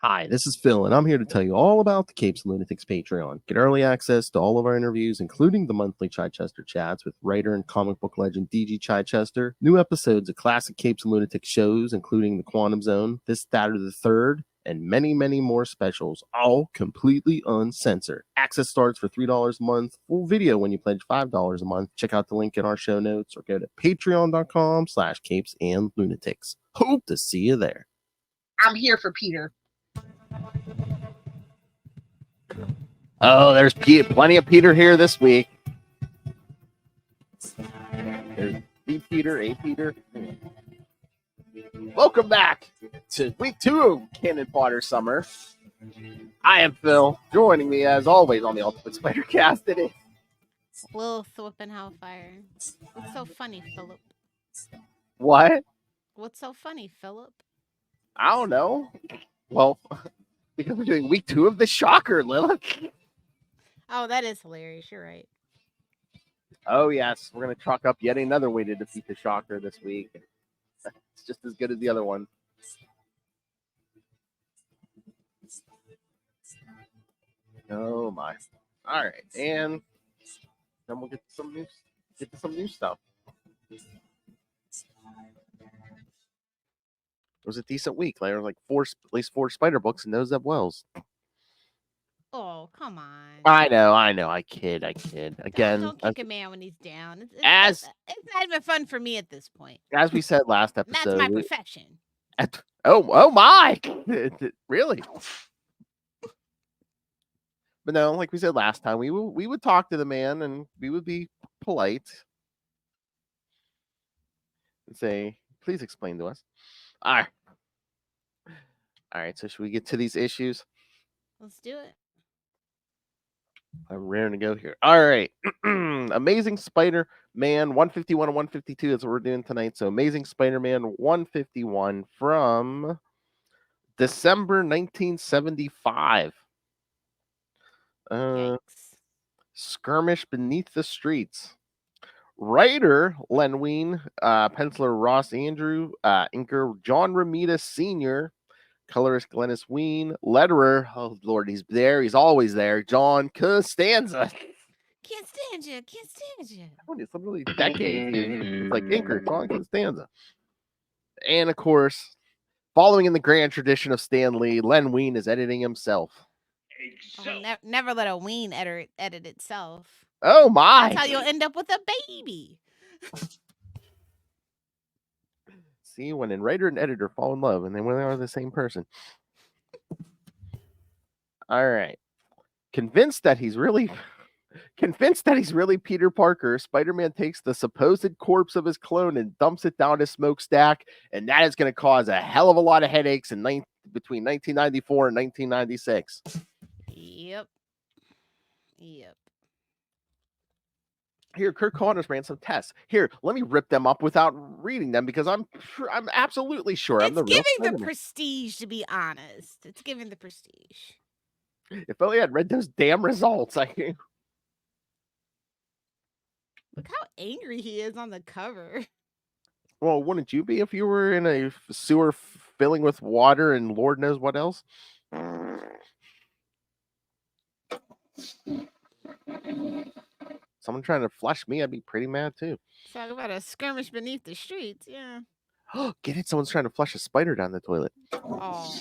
Hi, this is Phil, and I'm here to tell you all about the Capes and Lunatics Patreon. Get early access to all of our interviews, including the monthly Chichester chats with writer and comic book legend DG Chichester, new episodes of classic Capes and Lunatics shows, including The Quantum Zone, This, That, or the Third, and many, many more specials, all completely uncensored. Access starts for $3 a month, full video when you pledge $5 a month. Check out the link in our show notes or go to patreon.com/capesandlunatics. Hope to see you there. I'm here for Peter. Oh, there's plenty of Peter here this week. There's B Peter, A Peter. Welcome back to week 2 of Cannon Fodder Summer. I am Phil. Joining me as always on the Ultimate Spider Cast today. Lilith whipping hellfire. What's so funny, Philip? What? What's so funny, Philip? I don't know. Well, because we're doing week 2 of the Shocker, Lilith. Oh, that is hilarious. You're right. Oh, yes. We're going to chalk up yet another way to defeat the Shocker this week. It's just as good as the other one. Oh, my. All right. And then we'll get to some new stuff. It was a decent week. There were like at least four spider books and those that wells. Oh, come on. I know. I kid. Again, don't kick a man when he's down. It's not even fun for me at this point. As we said last episode, that's my profession. Oh my! Really? But no, like we said last time, we would talk to the man and we would be polite and say, "Please explain to us." All right. So should we get to these issues? Let's do it. I'm raring to go here. All right. Amazing Spider-Man 151 and 152. That's what we're doing tonight. So Amazing Spider-Man 151 from December 1975. Skirmish Beneath the Streets. Writer Len Wein, penciler Ross Andrew, inker John Romita Sr., colorist Glennis Wein, letterer, oh Lord, he's there. He's always there. John Costanza. Can't stand you. It's literally decades. It's like inker John Costanza. And of course, following in the grand tradition of Stan Lee, Len Wein is editing himself. Never let a Wein edit itself. Oh my! That's how you'll end up with a baby. See, when a writer and editor fall in love, and then when they are the same person. All right. Convinced that he's really Peter Parker, Spider-Man takes the supposed corpse of his clone and dumps it down his smokestack, and that is going to cause a hell of a lot of headaches between 1994 and 1996. Yep. Here, Kirk Connors ran some tests. Here, let me rip them up without reading them because I'm absolutely sure I'm the real It's giving Spider-Man. the prestige, to be honest. It's giving the prestige. If only I'd read those damn results. Look how angry he is on the cover. Well, wouldn't you be if you were in a sewer filling with water and Lord knows what else? Someone trying to flush me, I'd be pretty mad too. Talk about a skirmish beneath the streets, yeah. Get it? Someone's trying to flush a spider down the toilet. Oh.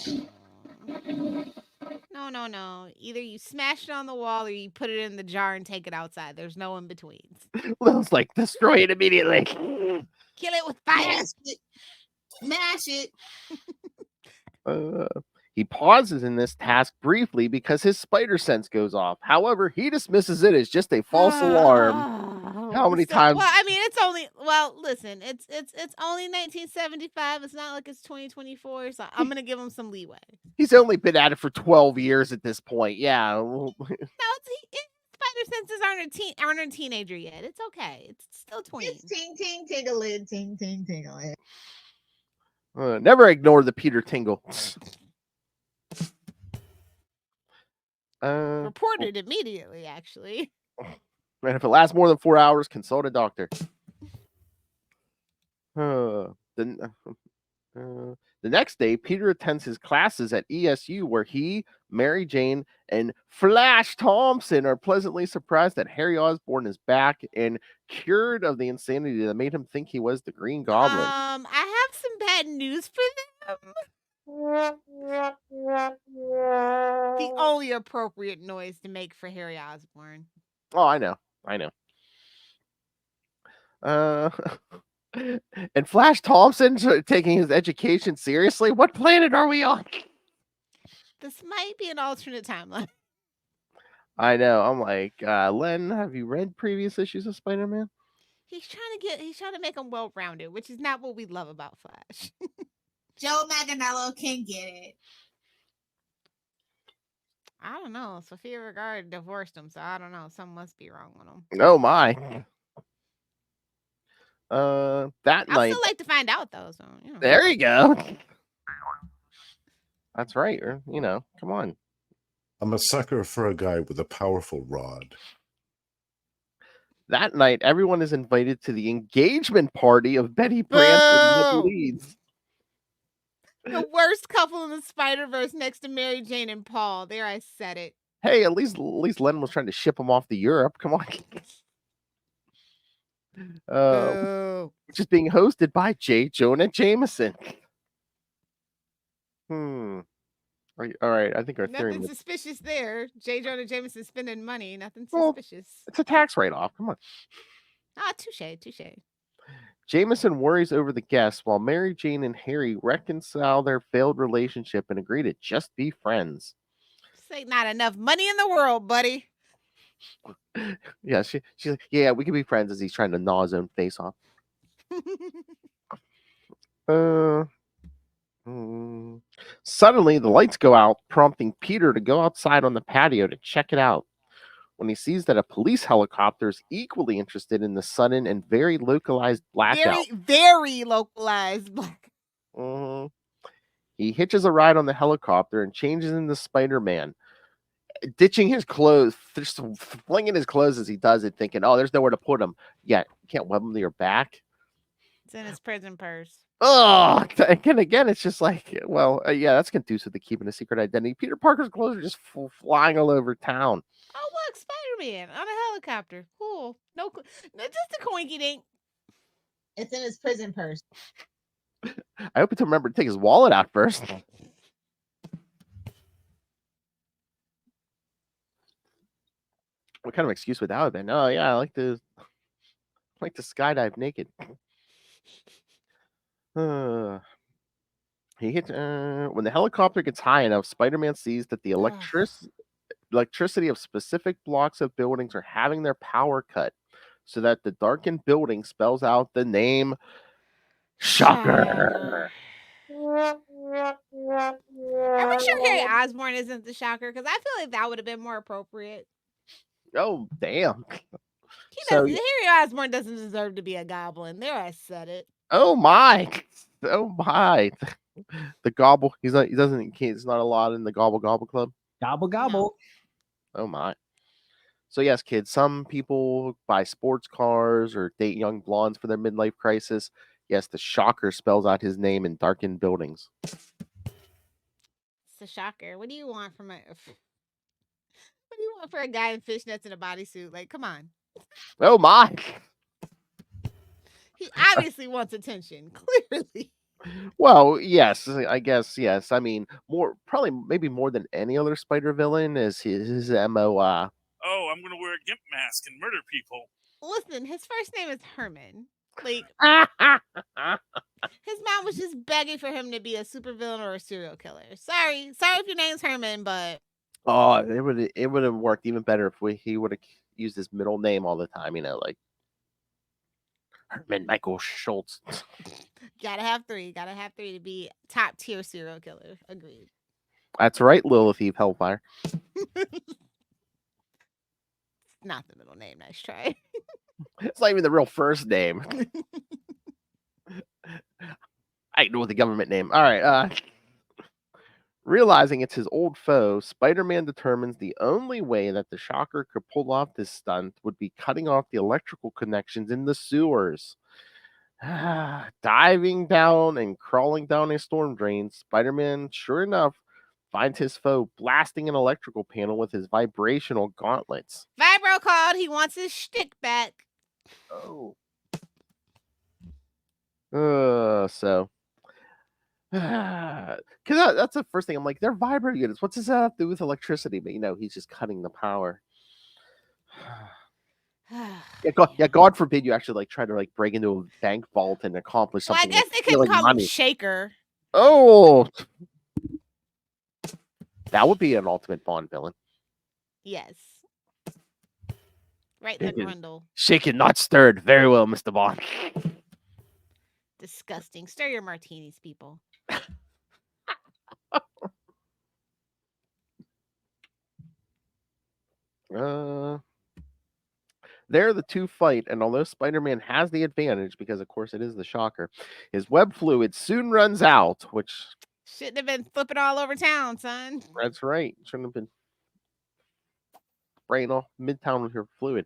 No. Either you smash it on the wall or you put it in the jar and take it outside. There's no in betweens. Well, it's like destroy it immediately. Kill it with fire. Smash it. He pauses in this task briefly because his spider sense goes off. However, he dismisses it as just a false alarm. How many times? Well, I mean, it's only only 1975. It's not like it's 2024. So I'm gonna give him some leeway. He's only been at it for 12 years at this point. Yeah. No, spider senses aren't a teenager yet. It's okay. It's still 20. It's ting ting tingling, ting ting tingling. Never ignore the Peter tingle. Reported immediately, actually. And if it lasts more than 4 hours, consult a doctor. The The next day, Peter attends his classes at ESU, where he, Mary Jane, and Flash Thompson are pleasantly surprised that Harry Osborn is back and cured of the insanity that made him think he was the Green Goblin. I have some bad news for them. The only appropriate noise to make for Harry Osborn. Oh, I know. And Flash Thompson taking his education seriously? What planet are we on? This might be an alternate timeline. I know. I'm like, Len, have you read previous issues of Spider-Man? He's trying to make him well-rounded, which is not what we love about Flash. Joe Manganiello can get it. I don't know. Sophia Vergara divorced him, so I don't know. Something must be wrong with him. Oh my. That I'd night. still like to find out though. So you know. There you go. That's right. Come on. I'm a sucker for a guy with a powerful rod. That night, everyone is invited to the engagement party of Betty Brant and Ned Leeds. The worst couple in the Spider-Verse next to Mary Jane and Paul. There, I said it. Hey, at least Len was trying to ship him off to Europe. Come on. Which is being hosted by J. Jonah Jameson. All right. I think our theory. Nothing suspicious there. J. Jonah Jameson spending money. Nothing suspicious. It's a tax write-off. Come on. Touche. Jameson worries over the guests while Mary Jane and Harry reconcile their failed relationship and agree to just be friends. This ain't not enough money in the world, buddy. Yeah, she's like, yeah, we can be friends as he's trying to gnaw his own face off. Suddenly, the lights go out, prompting Peter to go outside on the patio to check it out. When he sees that a police helicopter is equally interested in the sudden and very localized blackout. Very localized blackout. He hitches a ride on the helicopter and changes into Spider-Man, ditching his clothes, just flinging his clothes as he does it, thinking, oh, there's nowhere to put him. Yeah, you can't web him to your back. It's in his prison purse. Oh, again, it's just like, well, yeah, that's conducive to keeping a secret identity. Peter Parker's clothes are just flying all over town. Oh, look, Spider-Man on a helicopter. Cool. No, just a coinky dink. It's in his prison purse. I hope he remembered to take his wallet out first. What kind of excuse would that have been? Oh yeah, I like to skydive naked. He hits when the helicopter gets high enough, Spider-Man sees that the electricity of specific blocks of buildings are having their power cut, so that the darkened building spells out the name Shocker. Are we sure Harry Osborn isn't the Shocker? Because I feel like that would have been more appropriate. Oh, damn. Harry Osborn doesn't deserve to be a goblin. There, I said it. Oh my. The gobble. He's not a lot in the gobble club. Gobble. No. Oh my. So yes, kids, some people buy sports cars or date young blondes for their midlife crisis. Yes, the Shocker spells out his name in darkened buildings. It's the Shocker. What do you want from a guy in fishnets and a bodysuit? Like, come on. Oh my. He obviously wants attention, clearly. Well, yes, I guess, yes. I mean, maybe more than any other Spider villain is his MO. Oh, I'm going to wear a gimp mask and murder people. Listen, his first name is Herman. Like, his mom was just begging for him to be a supervillain or a serial killer. Sorry if your name's Herman, but oh, it would have worked even better if he would have used his middle name all the time. Like Herman Michael Schultz. Gotta have three to be top tier serial killer. Agreed. That's right, Lilith Eve Hellfire. Not the middle name. Nice try. It's not even the real first name. I know the government name. All right. Realizing it's his old foe, Spider-Man determines the only way that the Shocker could pull off this stunt would be cutting off the electrical connections in the sewers. Diving down and crawling down a storm drain, Spider-Man, sure enough, finds his foe blasting an electrical panel with his vibrational gauntlets. Vibro called. He wants his shtick back. Oh. So. Because that's the first thing. I'm like, they're vibro units. What's this have to do with electricity? But he's just cutting the power. God forbid you actually try to break into a bank vault and accomplish Well, I something. guess they could call him money. Shaker. Oh, that would be an ultimate Bond villain. Yes. Right in the grundle. Shaken, not stirred. Very well, Mr. Bond. Disgusting. Stir your martinis, people. There the two fight, and although Spider-Man has the advantage because, of course, it is the Shocker, his web fluid soon runs out, which... Shouldn't have been flipping all over town, son. That's right. Shouldn't have been spraying off Midtown with your fluid,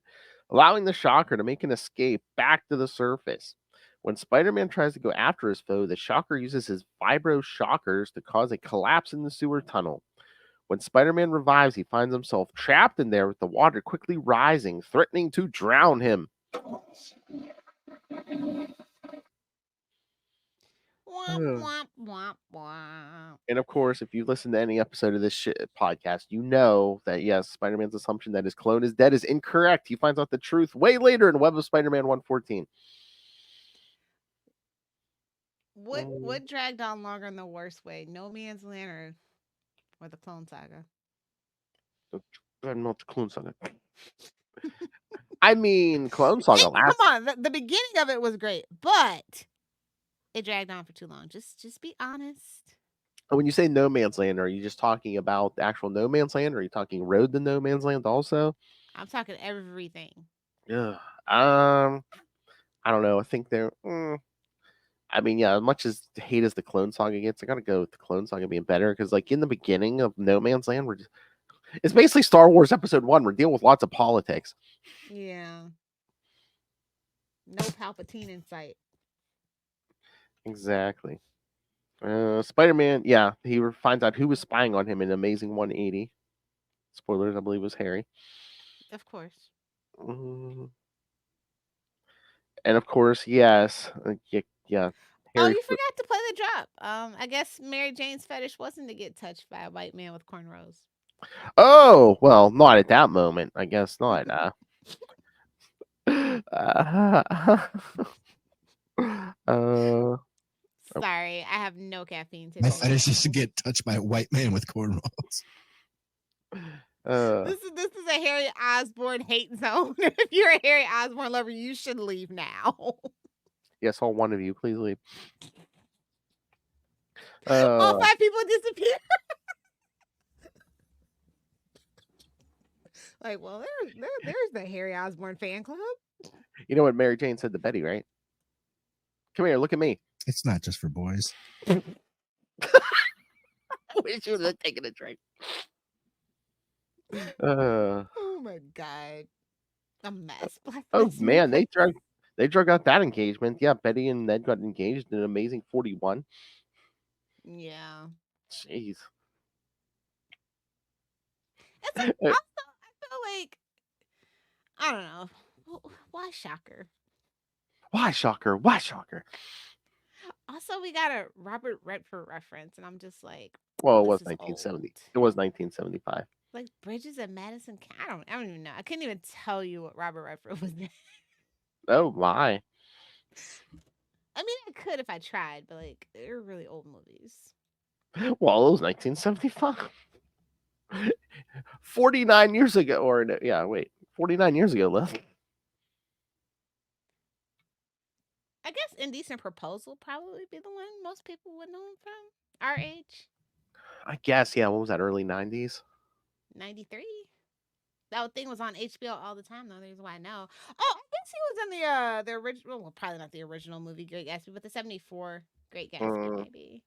allowing the Shocker to make an escape back to the surface. When Spider-Man tries to go after his foe, the Shocker uses his vibro shockers to cause a collapse in the sewer tunnel. When Spider-Man revives, he finds himself trapped in there with the water quickly rising, threatening to drown him. Womp, womp, womp. And of course, if you listen to any episode of this podcast, you know that, yes, Spider-Man's assumption that his clone is dead is incorrect. He finds out the truth way later in Web of Spider-Man 114. What dragged on longer in the worst way? No Man's Land or the Clone Saga? Not the Clone Saga. I mean, Clone Saga. Come on, the beginning of it was great, but it dragged on for too long. Just be honest. When you say No Man's Land, are you just talking about the actual No Man's Land, or are you talking Road to No Man's Land also? I'm talking everything. Yeah. I don't know. I think they're. I mean, yeah. As much as hate as the Clone Saga gets, I gotta go with the Clone Saga being better because, in the beginning of No Man's Land, it's basically Star Wars Episode 1. We're dealing with lots of politics. Yeah. No Palpatine in sight. Exactly. Spider-Man, yeah, he finds out who was spying on him in Amazing 180. Spoilers, I believe it was Harry. Of course. And of course, yes, yeah. Harry you forgot to play the drop. I guess Mary Jane's fetish wasn't to get touched by a white man with cornrows. Oh, well, not at that moment. I guess not. Sorry, I have no caffeine today. My fetish is to get touched by a white man with cornrows. This is a Harry Osborn hate zone. If you're a Harry Osborn lover, you should leave now. Yes, all one of you, please leave. All 5 people disappear. Well, there's the Harry Osborn fan club. You know what Mary Jane said to Betty, right? Come here, look at me. It's not just for boys. Wish you would have taken a drink. Oh my god, a mess. Oh man, they drug out that engagement. Yeah, Betty and Ned got engaged in an Amazing 41. Yeah. Jeez. Also, I feel like I don't know. Why Shocker? Why Shocker? Why Shocker? Also, we got a Robert Redford reference, and I'm just like, well, it was 1970. It was 1975. Like Bridges at Madison. I don't even know. I couldn't even tell you what Robert Redford was in. Oh my. I mean, I could if I tried, but they're really old movies. Well, it was 1975. 49 years ago, or yeah, wait, 49 years ago, left. I guess Indecent Proposal probably be the one most people would know him from our age. I guess, yeah. What was that? Early 90s. 93. That thing was on HBO all the time, though. There's why I know. Oh, I guess he was in the original. Well, probably not the original movie Great Gatsby, but the 74 Great Gatsby, maybe.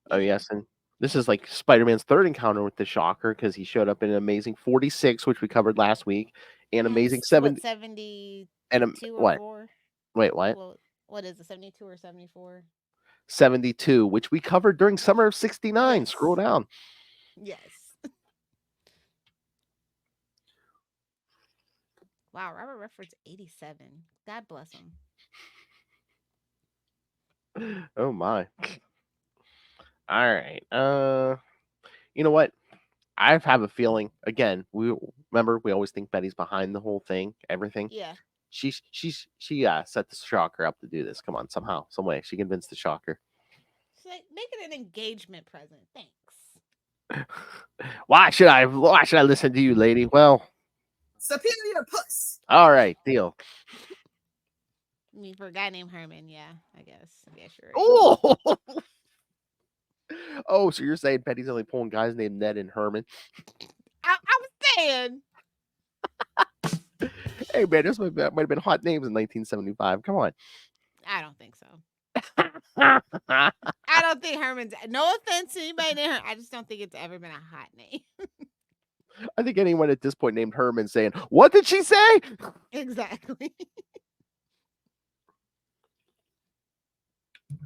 Oh yes, and this is Spider-Man's third encounter with the Shocker because he showed up in Amazing 46, which we covered last week, and Amazing What, 70 72 and or what? 4? Wait, what? Well, what is it, 72 or 74? 72, which we covered during summer of '69. Scroll Yes. down. Yes. Wow, Robert Redford's 87. God bless him. Oh my. All right. You know what? I have a feeling. Again, we always think Betty's behind the whole thing, everything. Yeah. She set the Shocker up to do this. Come on, somehow, some way, she convinced the Shocker. She's like, make it an engagement present. Thanks. Why should I listen to you, lady? Well, Superior puss. all right, deal. I mean, for a guy named Herman, yeah, I guess. I guess you're right. Oh, oh, so you're saying Betty's only pulling guys named Ned and Herman? I was saying. Hey man, this might have been hot names in 1975. Come on. I don't think so. I don't think Herman's. No offense to anybody named Herman. I just don't think it's ever been a hot name. I think anyone at this point named Herman saying, "What did she say?" Exactly.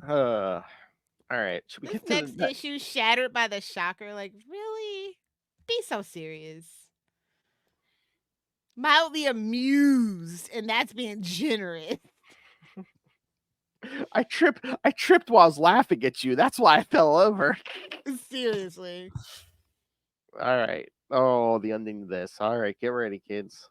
All right. Should we This get to next the issue, shattered by the Shocker. Like, really? Be so serious. Mildly amused, and that's being generous. I tripped while I was laughing at you. That's why I fell over. Seriously. All right. Oh, the ending to this. All right, get ready, kids.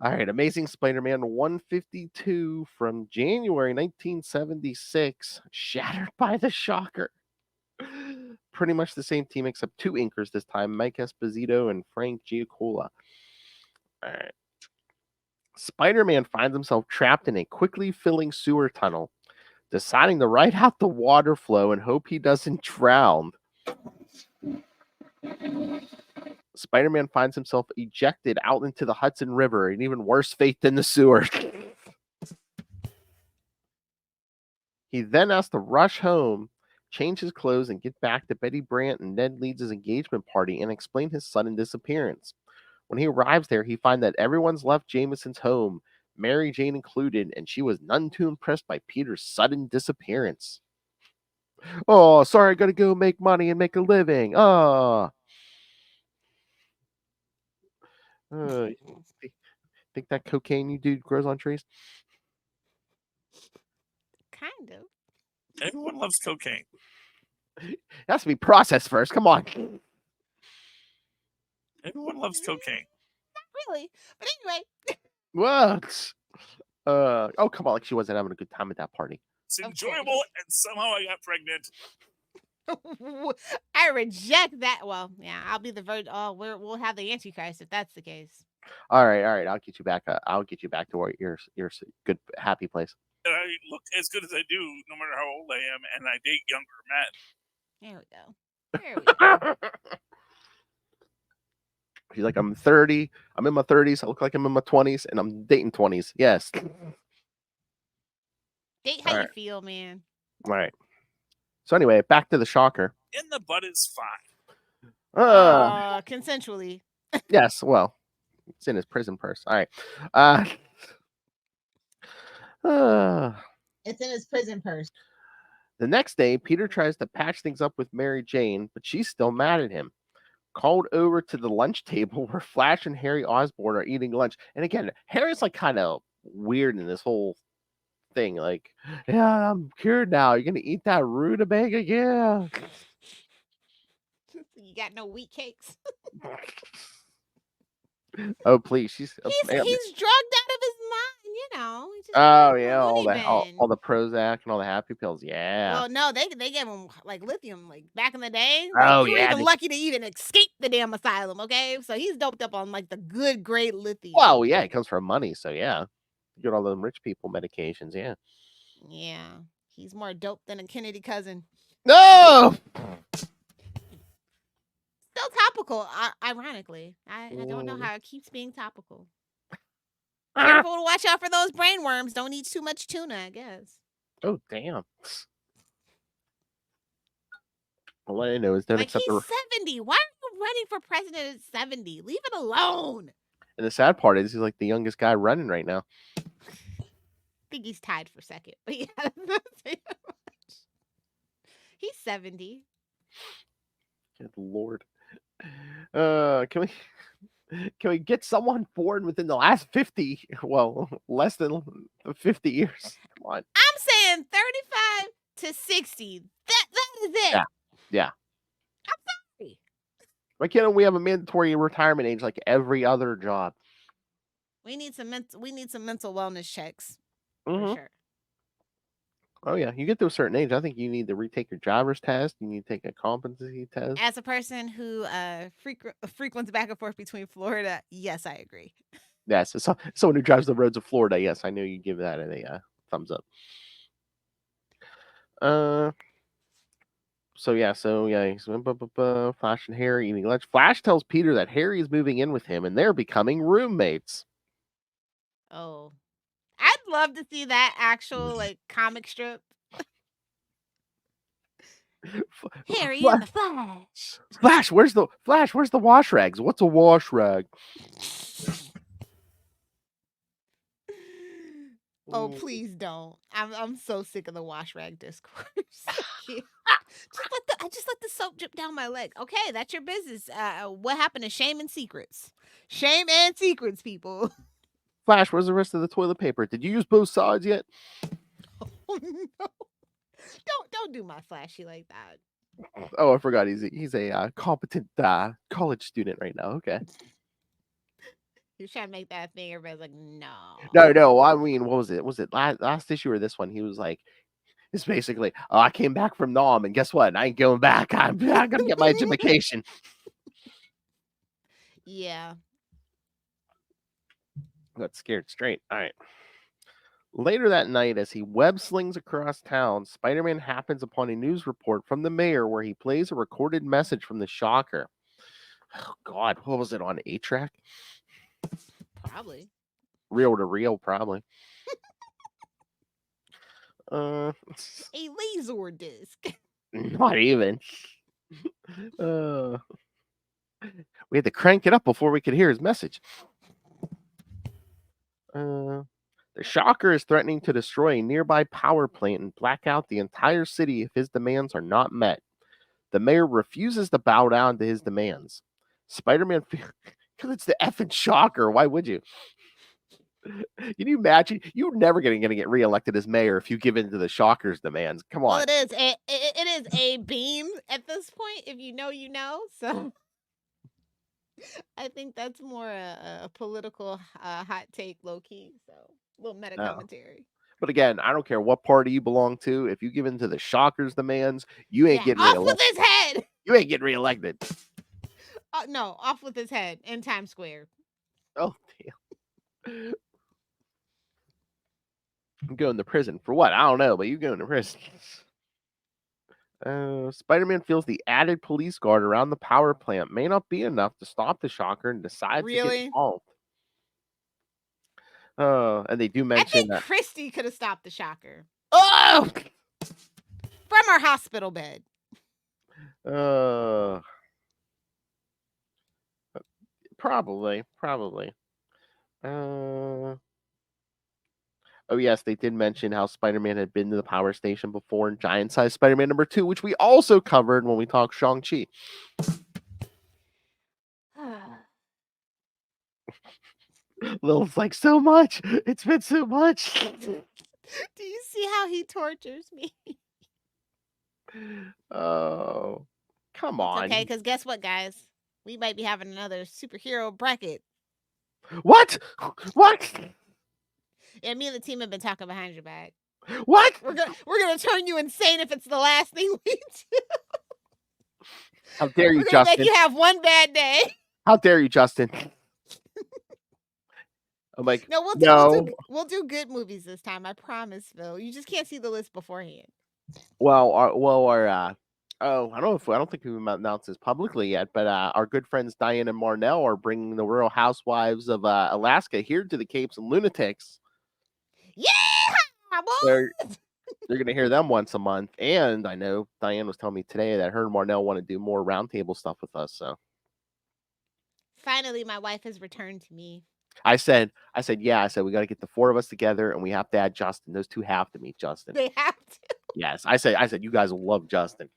All right, Amazing Spider-Man 152 from January 1976, shattered by the Shocker. Pretty much the same team except 2 inkers this time, Mike Esposito and Frank Giacola. All right. Spider-Man finds himself trapped in a quickly filling sewer tunnel, deciding to ride out the water flow and hope he doesn't drown. Spider-Man finds himself ejected out into the Hudson River, an even worse fate than the sewer. He then has to rush home, change his clothes, and get back to Betty Brant and Ned Leeds' engagement party and explain his sudden disappearance. When he arrives there, he finds that everyone's left Jameson's home, Mary Jane included, and she was none too impressed by Peter's sudden disappearance. Oh, sorry, I gotta go make money and make a living. Think that cocaine you do grows on trees? Kind of. Everyone loves cocaine. It has to be processed first. Come on. Everyone loves cocaine. Not really. But anyway. What? Oh, come on. Like she wasn't having a good time at that party. It's Of enjoyable, course. and somehow I got pregnant. I reject that. Well, yeah, I'll be the virgin. Oh, we'll have the Antichrist if that's the case. All right. I'll get you back. I'll get you back to where your good, happy place. And I look as good as I do, no matter how old I am, and I date younger men. There we go. She's like, I'm 30. I'm in my 30s. I look like I'm in my 20s, and I'm dating 20s. Yes. Date how All you right. feel, man. All right. So anyway, back to the Shocker. In the butt is fine. Consensually. Yes. Well, it's in his prison purse. All right. It's in his prison purse. The next day, Peter tries to patch things up with Mary Jane, but she's still mad at him. Called over to the lunch table where Flash and Harry Osborn are eating lunch. And again, Harry's like kind of weird in this whole thing. Like, yeah, I'm cured now. You're gonna eat that rutabaga? Yeah. You got no wheat cakes. Oh, please. She's He's drugged out of his mind, you know. He's just oh in a yeah, loony bin. all the Prozac and all the happy pills. Yeah. Well, no, they gave him like lithium, like back in the day. Oh, you were yeah, even lucky to even escape the damn asylum. Okay, so he's doped up on like the good, great lithium. Well, yeah, it comes from money, so yeah. You get all them rich people medications, yeah. Yeah, he's more dope than a Kennedy cousin. No. Still topical, ironically. I don't know how it keeps being topical. Careful to watch out for those brain worms. Don't eat too much tuna, I guess. Oh, damn. All I know is don't Like accept he's the 70. Why are you running for president at 70? Leave it alone. And the sad part is he's like the youngest guy running right now. I think he's tied for second. But yeah, that's not saying much. He's 70. Good Lord. Can we get someone born within the last 50? Well, less than 50 years. Come on. I'm saying 35 to 60. That is it. Yeah. I'm sorry. Why can't we have a mandatory retirement age like every other job? We need some mental wellness checks Mhm. for sure. Oh yeah, you get to a certain age, I think you need to retake your driver's test. You need to take a competency test. As a person who frequents back and forth between Florida, yes, I agree. Yes, so someone who drives the roads of Florida. Yes, I know you give that a thumbs up. So yeah, he's Flash and Harry eating lunch. Flash tells Peter that Harry is moving in with him, and they're becoming roommates. Oh, I'd love to see that actual like comic strip. Harry and the Flash. Flash, where's the wash rags? What's a wash rag? Oh, please don't. I'm so sick of the wash rag discourse. Just let the soap drip down my leg. Okay, that's your business. What happened to shame and secrets? Shame and secrets, people. Flash, where's the rest of the toilet paper? Did you use both sides yet? Oh no! Don't do my Flashy like that. Oh, I forgot. He's a competent college student right now. Okay. You're trying to make that thing. Everybody's like, no. No. I mean, what was it? Was it last issue or this one? He was like, it's basically, oh, I came back from Nam, and guess what? I ain't going back. I'm gonna get my education. Yeah. Got scared straight. All right. Later that night, as he web slings across town, Spider-Man happens upon a news report from the mayor where he plays a recorded message from the Shocker. Oh, God, what was it on 8-track? Probably. Reel to reel, probably. A laser disc. Not even. We had to crank it up before we could hear his message. The Shocker is threatening to destroy a nearby power plant and black out the entire city if his demands are not met. The mayor refuses to bow down to his demands. Spider-Man, because it's the effing Shocker. Why would you? Can you imagine? You're never going to get reelected as mayor if you give in to the Shocker's demands. Come on. Well, it is a beam at this point. If you know, you know. So I think that's more a political hot take, low key. So a little meta commentary. But again, I don't care what party you belong to. If you give in to the Shocker's demands, you ain't getting reelected. Off with his head. You ain't getting reelected. No, off with his head in Times Square. Oh, damn. I'm going to prison. For what? I don't know, but you going to prison. Spider-Man feels the added police guard around the power plant may not be enough to stop the Shocker and decides to get involved. And they do mention that Christy could have stopped the Shocker. Oh! From her hospital bed. Probably. Oh, yes, they did mention how Spider-Man had been to the power station before in Giant Size Spider-Man #2, which we also covered when we talked Shang-Chi. Lilith's like, so much. It's been so much. Do you see how he tortures me? Oh, come on. It's okay, because guess what, guys? We might be having another superhero bracket. What? Yeah, me and the team have been talking behind your back. What? We're gonna turn you insane if it's the last thing we do. How dare you, We're gonna Justin? make you have one bad day. How dare you, Justin? I'm like, no, we'll do good movies this time. I promise, Phil. You just can't see the list beforehand. I don't think we've announced this publicly yet, but our good friends Diane and Marnell are bringing the Real Housewives of Alaska here to the Capes and Lunatics. Yeah, they're going to hear them once a month, and I know Diane was telling me today that her and Marnell want to do more roundtable stuff with us. So Finally, my wife has returned to me. I said, yeah. I said we got to get the 4 of us together, and we have to add Justin. Those 2 have to meet Justin. They have to. Yes, I said you guys will love Justin.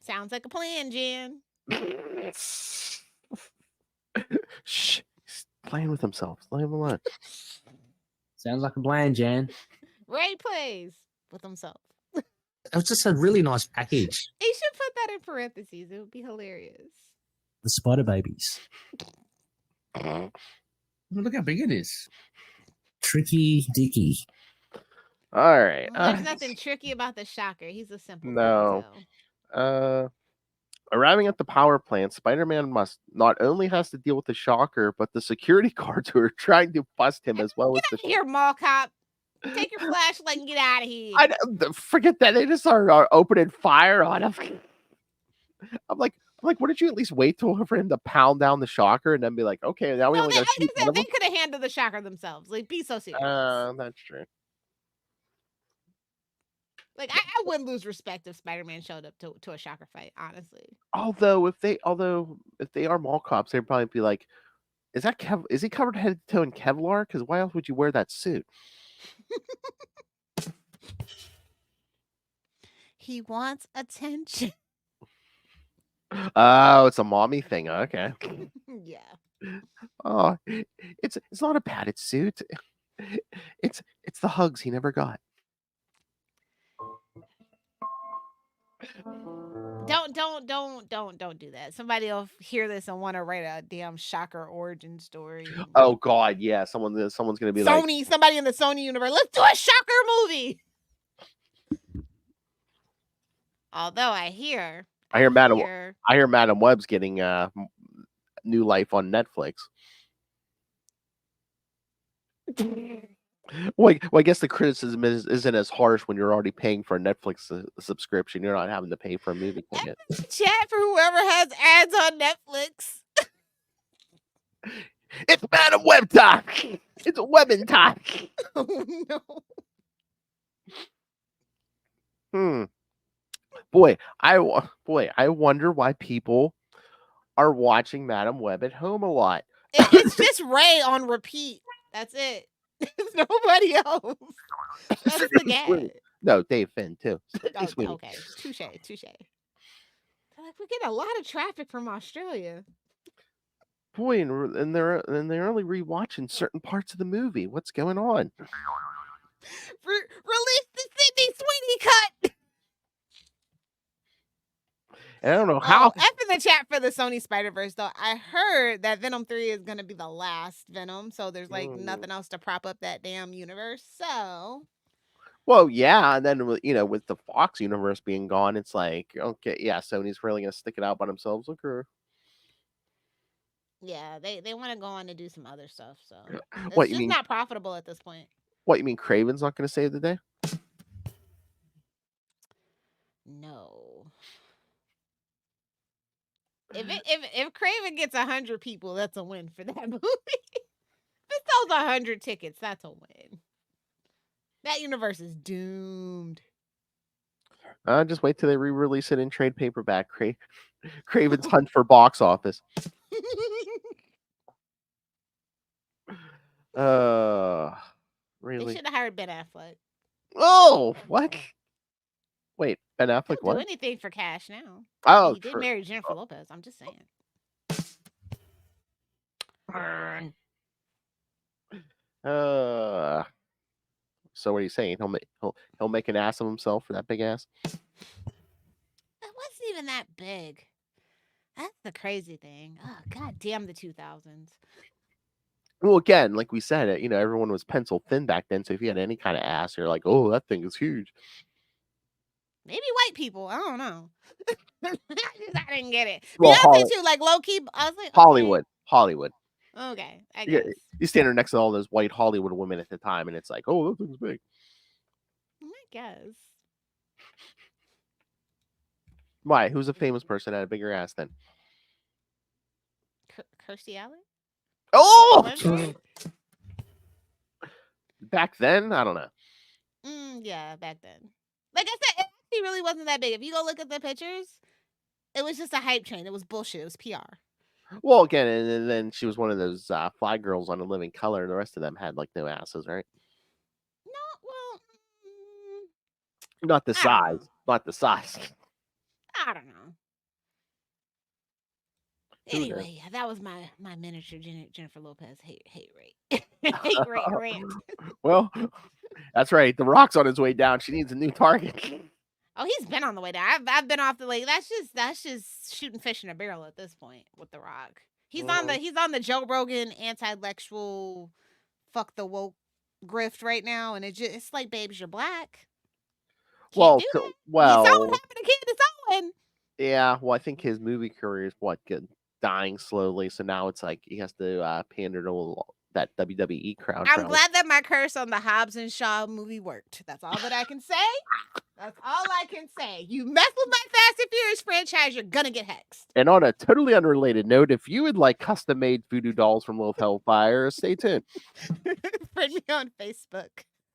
Sounds like a plan, Jan. Shh, he's playing with himself. Leave him alone. Sounds like a plan, Jan. Ray plays with himself. It was just a really nice package. He should put that in parentheses. It would be hilarious. The spider babies. Look how big it is. Tricky Dicky. All right. Well, there's nothing tricky about the Shocker. He's a simple No. so. Arriving at the power plant, Spider-Man not only has to deal with the Shocker, but the security guards who are trying to bust him as well as the. Here, mall cop. Take your flashlight and get out of here. Forget that. They just are opening fire on him. I'm like, why did you at least wait for him to pound down the Shocker and then be like, okay, now we only got to shoot one of them? They could have handled the Shocker themselves. Like, be so serious. That's true. Like, I wouldn't lose respect if Spider-Man showed up to a Shocker fight, honestly. Although if they are mall cops, they'd probably be like, is he covered head to toe in Kevlar? Because why else would you wear that suit? He wants attention. Oh, it's a mommy thing. Okay. Yeah. Oh, it's not a padded suit. It's the hugs he never got. Don't do that. Somebody will hear this and want to write a damn Shocker origin story. Oh God, yeah. Someone's gonna be like somebody in the Sony universe. Let's do a Shocker movie. Although I hear Madam Web's getting new life on Netflix. Well, I guess the criticism isn't as harsh when you're already paying for a Netflix subscription. You're not having to pay for a movie ticket. Chat for whoever has ads on Netflix. It's Madam Web time. It's webbing time. Oh Hmm. no. Boy, I wonder why people are watching Madam Web at home a lot. It's just Ray on repeat. That's it. There's nobody else. That's the gag. No, Dave Finn too. Oh, okay, touche. Like, we get a lot of traffic from Australia. Boy, and they're only rewatching certain parts of the movie. What's going on? Release the Sydney Sweeney cut. And I don't know how. F in the chat for the Sony Spider-Verse, though. I heard that Venom 3 is going to be the last Venom, so there's like nothing else to prop up that damn universe. So, well, yeah, and then with the Fox universe being gone, it's like, okay, yeah, Sony's really gonna stick it out by themselves. Okay. Yeah, they want to go on to do some other stuff. So it's What, you just mean? not profitable at this point. What, you mean Craven's not gonna save the day? No. If Craven gets 100 people, that's a win for that movie. If it sells 100 tickets, that's a win. That universe is doomed. Just wait till they re-release it in trade paperback. Craven's Hunt for Box Office. Really? They should have hired Ben Affleck. Oh, what? Wait, Ben Affleck He'll what? do anything for cash now. Oh, he did marry Jennifer Lopez. I'm just saying. Burn. So what are you saying? He'll make an ass of himself for that big ass? It wasn't even that big. That's the crazy thing. Oh, god damn the 2000s. Well, again, like we said, everyone was pencil thin back then. So if you had any kind of ass, you're like, oh, that thing is huge. Maybe white people. I don't know. I didn't get it. Well, Beyonce too, like low key. I was like, Hollywood. Okay, I guess. You stand there next to all those white Hollywood women at the time, and it's like, oh, that thing's big. I guess. Why? Who's a famous person that had a bigger ass then? Kirstie Alley? Oh! Back then? I don't know. Yeah, back then. Like I said, it actually really wasn't that big. If you go look at the pictures, It was just a hype train. It was bullshit. It was PR. Well, again, and then she was one of those fly girls on A Living Color, and the rest of them had like no asses, right? No, well, Not the I don't know. size. Not the size. I don't know. Anyway, yeah, that was my miniature Jennifer Lopez hate rate hate rate rant. Well, that's right. The Rock's on his way down. She needs a new target. Oh, he's been on the way down. I've been off the lake. That's just shooting fish in a barrel at this point with The Rock. He's on the Joe Rogan anti-lectual fuck the woke grift right now, and it's like, babes, you're black. Can't do that. You saw what happened to Candace Owen. Yeah, well, I think his movie career is dying slowly. So now it's like he has to pander to that WWE crowd. I'm glad that my curse on the Hobbs and Shaw movie worked. That's all that I can say. That's all I can say. You mess with my Fast and Furious franchise, you're gonna get hexed. And on a totally unrelated note, if you would like custom-made voodoo dolls from Lilith Hellfire, stay tuned. Friend me on Facebook.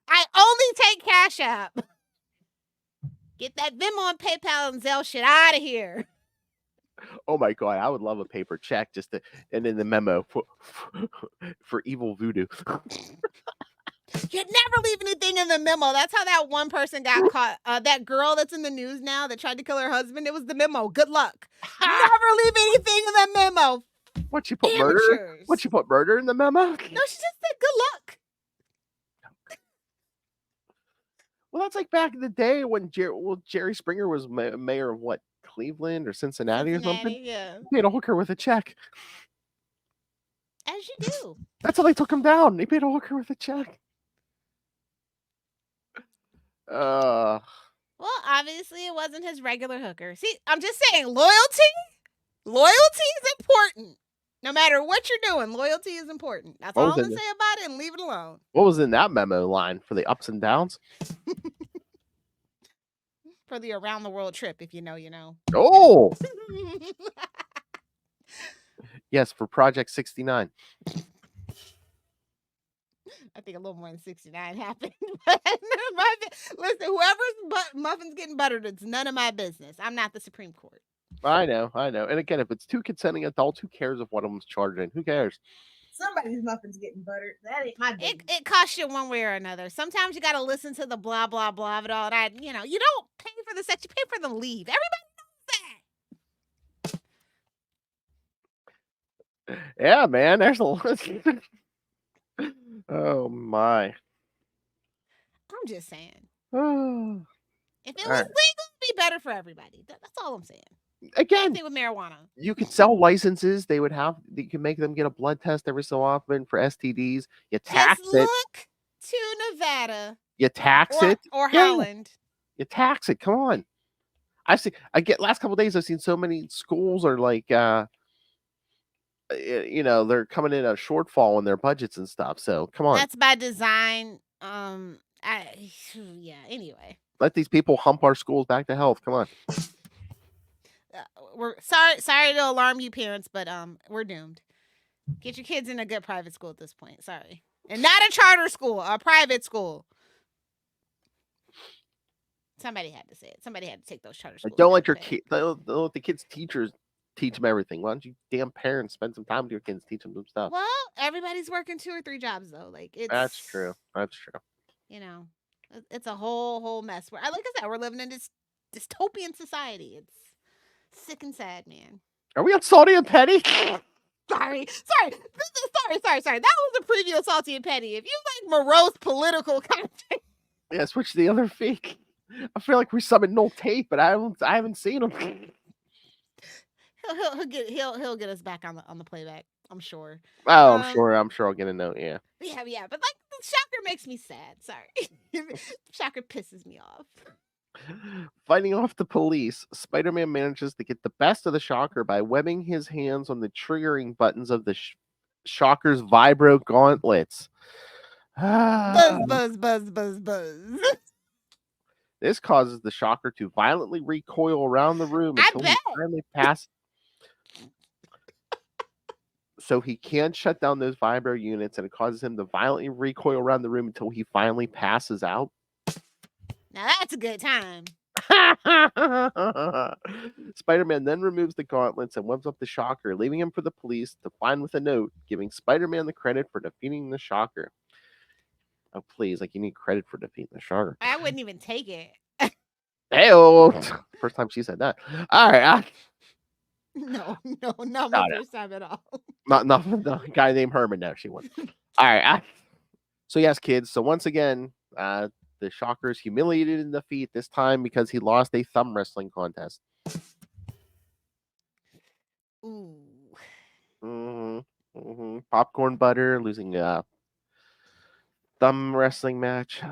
I only take Cash App. Get that Venmo and PayPal and Zelle shit out of here. Oh my god, I would love a paper check and in the memo for evil voodoo. You'd never leave anything in the memo. That's how that one person got caught. That girl that's in the news now that tried to kill her husband. It was the memo. Good luck. Never leave anything in the memo. What, you put murder? What, you put murder in the memo? No, she just said good luck. Well, that's like back in the day when Jerry Springer was mayor of what, Cleveland or Cincinnati or something? Yeah. He paid a hooker with a check. As you do. That's how they took him down. They paid a hooker with a check. Well, obviously it wasn't his regular hooker. See, I'm just saying, loyalty is important. No matter what you're doing, loyalty is important. That's all I'm gonna say about it, and leave it alone. What was in that memo line for the ups and downs? For the around the world trip, if you know, you know. Oh. Yes, for Project 69. I think a little more than 69 happened. Listen, whoever's muffin's getting buttered, it's none of my business. I'm not the Supreme Court. I know. And again, if it's two consenting adults, who cares if one of them's charged in? Who cares? Somebody's muffin's getting buttered. That ain't my business. It costs you one way or another. Sometimes you got to listen to the blah, blah, blah of it all. And you don't pay for the sex, you pay for the leave. Everybody knows that. Yeah, man. There's a lot. Oh, my. I'm just saying. Oh. If it was legal, it'd be better for everybody. That's all I'm saying. Again, with marijuana, you could sell licenses. You can make them get a blood test every so often for STDs. You tax just it. Look to Nevada. You tax it or Holland. You tax it. Come on. Last couple of days I've seen so many schools are like they're coming in a shortfall in their budgets and stuff. So come on. That's by design. Anyway. Let these people hump our schools back to health. Come on. We're sorry to alarm you parents, but we're doomed. Get your kids in a good private school at this point. Sorry. And not a charter school, a private school. Somebody had to say it. Somebody had to take those charter schools. Don't let your kids. Don't let the kids' teachers teach them everything. Why don't you damn parents spend some time with your kids, teach them some stuff? Well, everybody's working 2 or 3 jobs though. That's true. It's a whole mess. Like I said, we're living in this dystopian society. It's sick and sad, man. Are we on Salty and Petty? Sorry. That was a preview of Salty and Petty. If you like morose political content, yeah, switch to the other feed. I feel like we summoned no tape, but I haven't seen him. He'll get us back on the playback. I'm sure. Oh, I'm sure I'll get a note. Yeah. Yeah. But like, Shocker makes me sad. Sorry, Shocker pisses me off. Fighting off the police, Spider-Man manages to get the best of the Shocker by webbing his hands on the triggering buttons of the Shocker's vibro gauntlets. Buzz. This causes the Shocker to violently recoil around the room until he finally passes. So he can't shut down those vibro units, and it causes him to violently recoil around the room until he finally passes out. Now that's a good time. Spider-Man then removes the gauntlets and webs up the Shocker, leaving him for the police to find with a note, giving Spider-Man the credit for defeating the Shocker. Oh, please, like you need credit for defeating the Shocker. I wouldn't even take it. Hey, first time she said that. All right, No, not No, my no. first time at all. not the guy named Herman. No, she wouldn't. All right. So yes, kids. So once again, the Shocker is humiliated in defeat this time because he lost a thumb wrestling contest. Ooh. Popcorn butter losing a thumb wrestling match.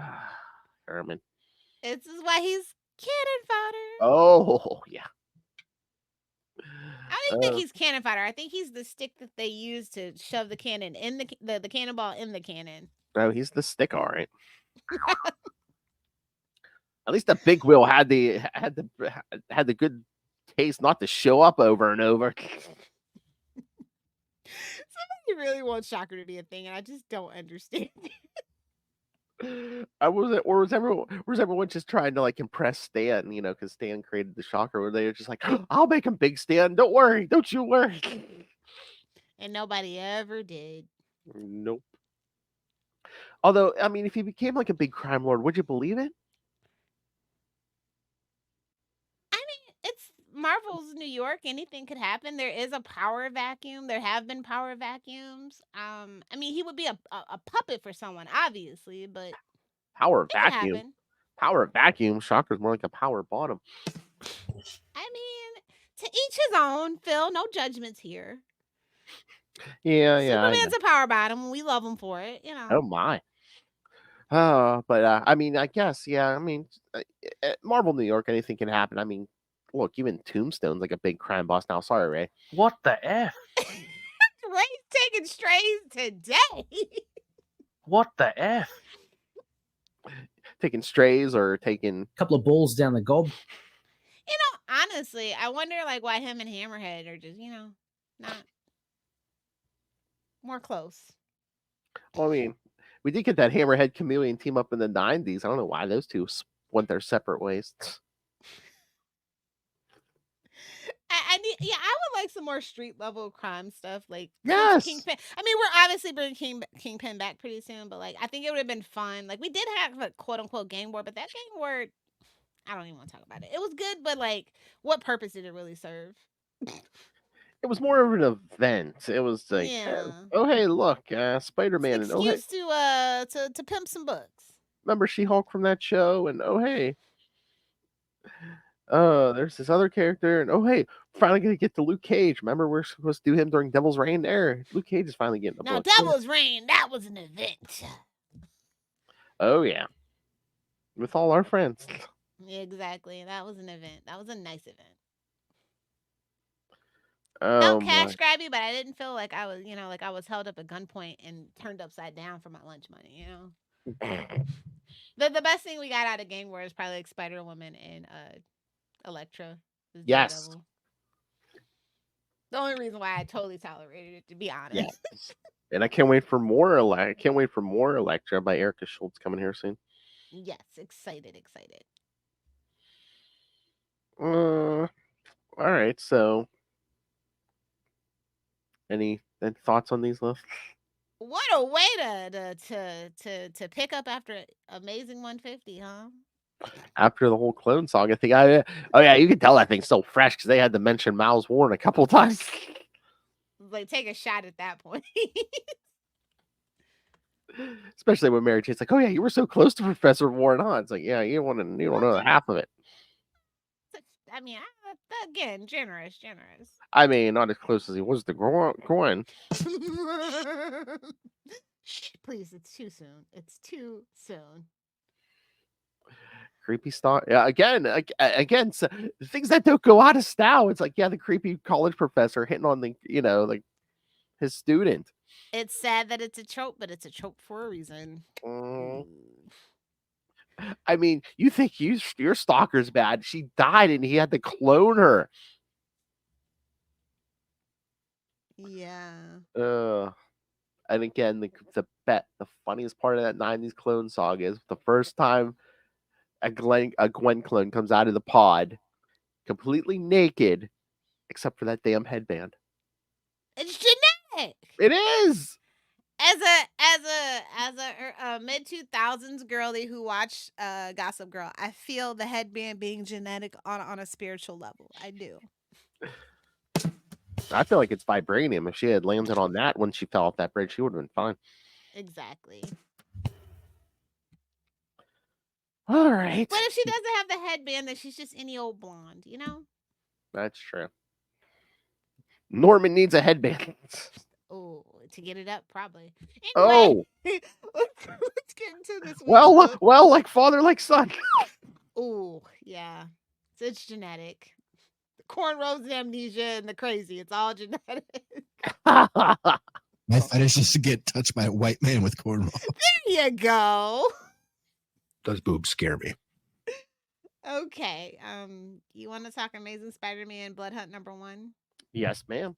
Herman. This is why he's cannon fodder. Oh yeah. I don't even think he's cannon fodder. I think he's the stick that they use to shove the cannon in the cannonball in the cannon. No, he's the stick, all right. At least the big wheel had the good taste not to show up over and over. Somebody really wants Shocker to be a thing, and I just don't understand. Was everyone just trying to like impress Stan? You know, because Stan created the Shocker. Where they were just like, "I'll make him big, Stan. Don't worry, don't you worry." And nobody ever did. Nope. Although, I mean, if he became like a big crime lord, would you believe it? I mean, it's Marvel's New York. Anything could happen. There is a power vacuum. There have been power vacuums. I mean, he would be a puppet for someone, obviously, but Power it could vacuum. happen. Power vacuum. Shocker's more like a power bottom. I mean, to each his own. Phil, no judgments here. Yeah. Superman's a power bottom. We love him for it, you know. Oh my. But I mean, I guess, yeah. I mean, Marvel New York, anything can happen. I mean, look, even Tombstone's like a big crime boss now. Sorry, Ray. What the F? Ray's taking strays today. What the F? Taking strays or taking A couple of balls down the gob. You know, honestly, I wonder like why him and Hammerhead are just, not more close. Well, I mean, we did get that Hammerhead Chameleon team up in the 90s. I don't know why those two went their separate ways. I would like some more street level crime stuff. Like Yes. Kingpin. I mean, we're obviously bringing Kingpin back pretty soon, but like I think it would have been fun. Like we did have a quote unquote gang war, but that gang war, I don't even want to talk about it. It was good, but like, what purpose did it really serve? It was more of an event. It was like, oh hey, look, Spider-Man, and oh hey, Excuse to pimp some books. remember She-Hulk from that show, and oh hey, there's this other character, and oh hey, finally gonna get to Luke Cage. Remember we're supposed to do him during Devil's Reign. There, Luke Cage is finally getting a Now, book. Devil's Reign, that was an event. Oh yeah, with all our friends. Exactly, that was an event. That was a nice event. Oh, No cash grabby, but I didn't feel like I was, like I was held up at gunpoint and turned upside down for my lunch money. The best thing we got out of Gang War is probably like Spider Woman and Elektra. Yes. Daredevil. The only reason why I totally tolerated it, to be honest. Yes. And I can't wait for more. I can't wait for more Elektra by Erica Schultz coming here soon. Yes, excited. All right. So, any thoughts on these lists? What a way to pick up after Amazing 150, huh? After the whole Clone Saga thing, oh yeah, you can tell that thing's so fresh because they had to mention Miles Warren a couple times. Like, take a shot at that point. Especially when Mary Jane's like, "Oh yeah, you were so close to Professor Warren, huh?" It's like, yeah, you don't know half of it. I mean, again, generous. I mean, not as close as he was to Gwen. Shh, please, it's too soon. Creepy star. Yeah, again, so, things that don't go out of style. It's like, yeah, the creepy college professor hitting on the, like his student. It's sad that it's a trope, but it's a trope for a reason. I mean, you think your stalker's bad. She died and he had to clone her. Yeah. And again, the funniest part of that 90s Clone Saga is the first time a Gwen clone comes out of the pod, completely naked, except for that damn headband. It's genetic. It is. As a mid 2000s girly who watched Gossip Girl, I feel the headband being genetic on a spiritual level. I do. I feel like it's vibranium. If she had landed on that when she fell off that bridge, she would have been fine. Exactly. All right. But if she doesn't have the headband, then she's just any old blonde, you know? That's true. Norman needs a headband. Oh, to get it up, probably. Anyway, Oh. let's get into this. Well, like father, like son. Oh, yeah. So it's genetic. The cornrows and amnesia and the crazy. It's all genetic. My fetish is to get touched by a white man with cornrows. There you go. Those boobs scare me. Okay. You want to talk Amazing Spider-Man Blood Hunt #1? Yes, ma'am.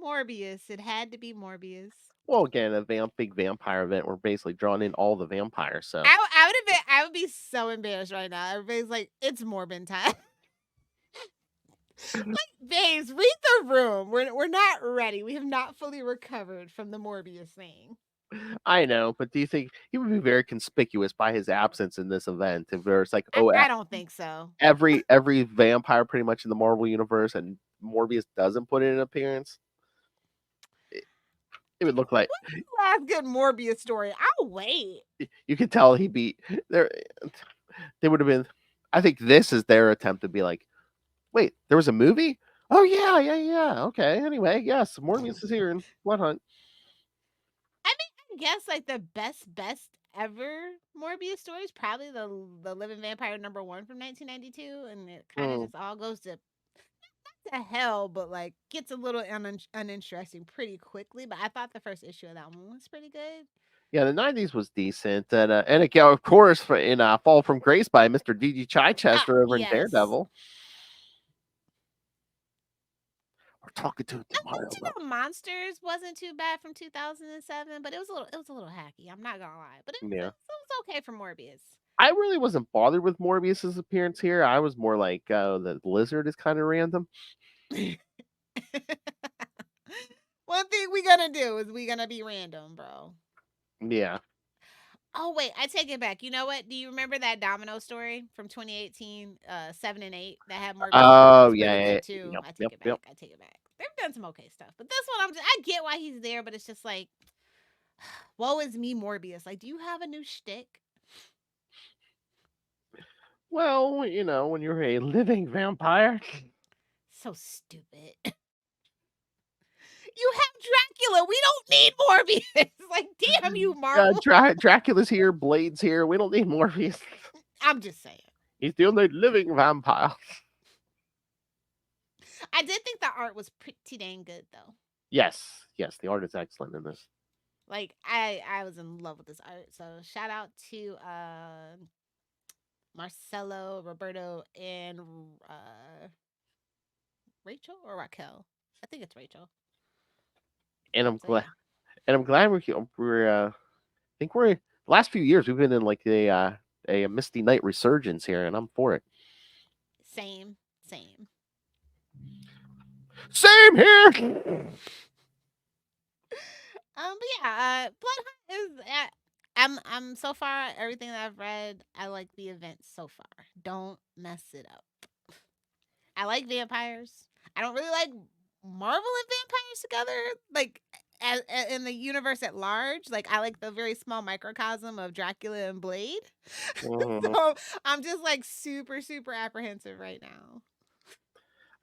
Morbius. It had to be Morbius. Well, again, a big vampire event. We're basically drawing in all the vampires. So I would be so embarrassed right now. Everybody's like, it's Morbin time. Like, babes, read the room. We're not ready. We have not fully recovered from the Morbius thing. I know, but do you think he would be very conspicuous by his absence in this event? If there's like, I don't think so. Every vampire pretty much in the Marvel universe, and Morbius doesn't put in an appearance. It would look like last good Morbius story. I'll wait. You could tell he beat there. They would have been. I think this is their attempt to be like, wait, there was a movie. Oh yeah. Okay. Anyway, yes, Morbius is here in Blood Hunt. I mean, I guess like the best ever Morbius story is probably the Living Vampire #1 from 1992, and it kind of just all goes to hell, but like gets a little uninteresting pretty quickly. But I thought the first issue of that one was pretty good. Yeah, the 90s was decent, and again, of course, in Fall from Grace by Mr. D.G. Chichester over in Daredevil. We're talking to Monsters wasn't too bad from 2007, but it was a little hacky. I'm not gonna lie, but it was okay for Morbius. I really wasn't bothered with Morbius's appearance here. I was more like the lizard is kind of random. One thing we gonna do is we gonna be random, bro. Yeah. Oh wait, I take it back. You know what? Do you remember that Domino story from 2018, 7 and 8 that had Morbius? Oh yeah, too. Yep, I take it back. I take it back. They've done some okay stuff, but this one I get why he's there, but it's just like, woe is me, Morbius. Like, do you have a new shtick? Well, when you're a living vampire. So stupid. You have Dracula. We don't need Morbius. Like, damn you, Marvel. Dracula's here. Blade's here. We don't need Morbius. I'm just saying. He's the only living vampire. I did think the art was pretty dang good, though. Yes. The art is excellent in this. Like, I was in love with this art. So, shout out to Marcelo, Roberto, and Rachel or Raquel. I think it's Rachel. And I'm glad. And I'm glad we're. I think we're the last few years we've been in like a Misty Knight resurgence here, and I'm for it. Same here. But yeah, Blood Hunt is. I'm so far everything that I've read. I like the event so far. Don't mess it up. I like vampires. I don't really like Marvel and vampires together. Like in the universe at large, like I like the very small microcosm of Dracula and Blade. So I'm just like super apprehensive right now.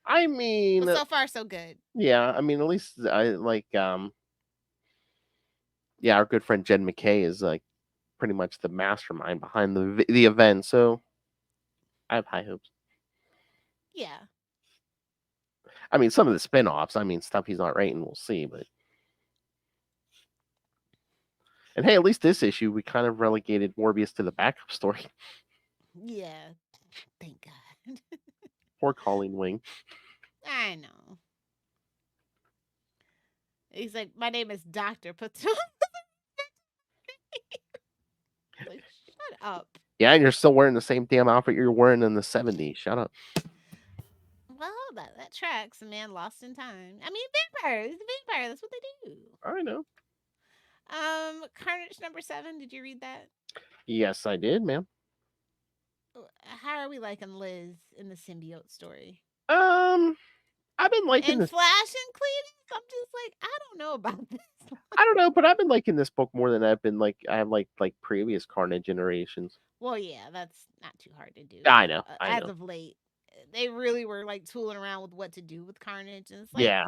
I mean, but so far so good. Yeah, I mean, at least I like our good friend Jen McKay is like pretty much the mastermind behind the event, so I have high hopes. Yeah. I mean, some of the spin-offs, stuff he's not writing, we'll see, but and hey, at least this issue we kind of relegated Morbius to the backup story. Yeah. Thank God. Poor Colleen Wing. I know. He's like, my name is Doctor. up. Yeah, and you're still wearing the same damn outfit you were wearing in the 70s. Shut up. Well, that tracks. A man lost in time. I mean, vampire. He's a vampire. That's what they do. I know. Carnage #7. Did you read that? Yes, I did, ma'am. How are we liking Liz in the symbiote story? I've been liking And this. Flash and Cletus, I'm just like, I don't know about this. I don't know, but I've been liking this book more than I've been like previous Carnage generations. Well, yeah, that's not too hard to do. I know. As of late, they really were like tooling around with what to do with Carnage, and it's like, Yeah.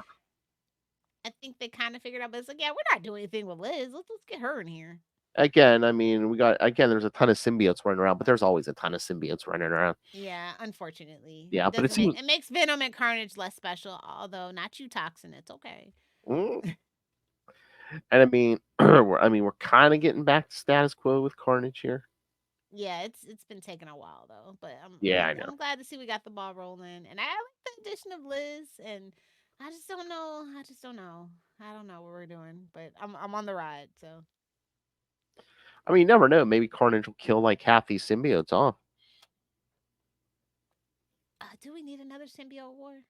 I think they kind of figured out, but it's like, yeah, we're not doing anything with Liz. Let's get her in here. Again, I mean, there's a ton of symbiotes running around, but there's always a ton of symbiotes running around. Yeah, unfortunately. Yeah, but it makes Venom and Carnage less special, although not you, Toxin. It's okay. And I mean, we're kind of getting back to status quo with Carnage here. Yeah, it's been taking a while though, but I know. I'm glad to see we got the ball rolling, and I like the addition of Liz, and I just don't know. I don't know what we're doing, but I'm on the ride. So, I mean, you never know. Maybe Carnage will kill like half these symbiotes off. Do we need another symbiote war?